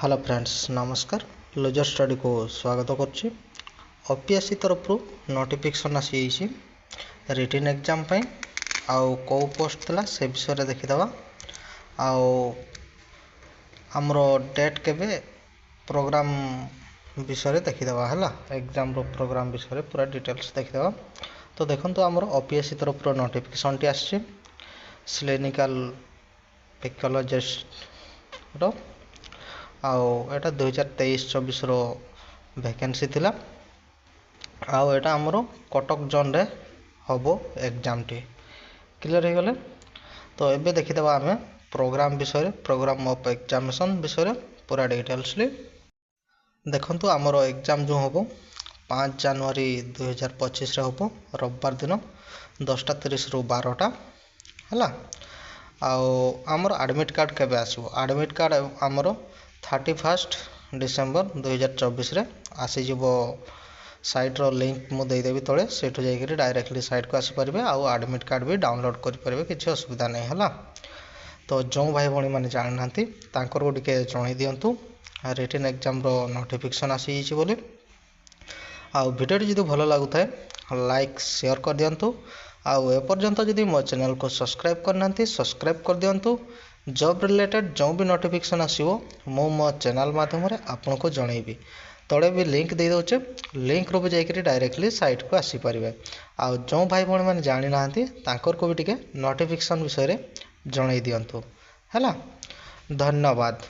Hello friends नमस्कार loser study को स्वागत करुच्ची ओपीएससी तरफ नोटिफिकेशन आसी रिटन एग्जाम पे आउ कौ पोस्ट थला से विषय देखीदवा आउ आमर डेट केबे प्रोग्राम विषय देखीदवा है एग्जाम रो प्रोग्राम विषय पूरा डिटेल्स देखीदवा। तो देखो आमर ओपीएससी तरफ नोटिफिकेशन टी आसी क्लिनिकल पैथोलॉजिस्ट रो आउ एटा 2023-24 रो वैकेंसी थिला आउ एटा हमरो कटक जोन रे हबो एग्जाम टी क्लियर हो गले। तो एबे देखि देबा हमें प्रोग्राम विषय प्रोग्राम ऑफ एग्जामिनेशन विषय पूरा डिटेल्सली देखंतु हमरो एग्जाम जो हबो 5 जनवरी 2025 रे हबो रविवार दिन 10:30 रु 12टा हला। आउ हमरो एडमिट कार्ड केबे आसीबो एडमिट कार्ड हमरो 31 डिसेम्बर 2024 रे आसी जीवो साइट रो लिंक मु देदेवी तले सेठु जाइकरी डायरेक्टली साइट को आसी परिबे आउ एडमिट कार्ड भी डाउनलोड करि परिबे किछि असुविधा नै हला। तो जो भाई भणी माने जानि नांती तांकर को टिके जणाई दियंतु रिटन एग्जाम रो नोटिफिकेशन आसी छि बोली आउ वीडियो जदि भलो लागु थाए लाइक शेयर कर दियंतु आउ ए पर्यंत जदि मो चैनल को सब्सक्राइब करनांती सब्सक्राइब कर दियंतु जॉब रिलेटेड जो भी नोटिफिकेशन आसीबो मो चैनल माध्यम रे आपन को जणैबी तळे भी लिंक दे दोचे लिंक रो भी जाइकरी डायरेक्टली साइट को आसी परिबे आउ जो भाई भणी माने जानि नांती तांकर को भी टिके नोटिफिकेशन विषय रे जणाई दियंतु हला। धन्यवाद।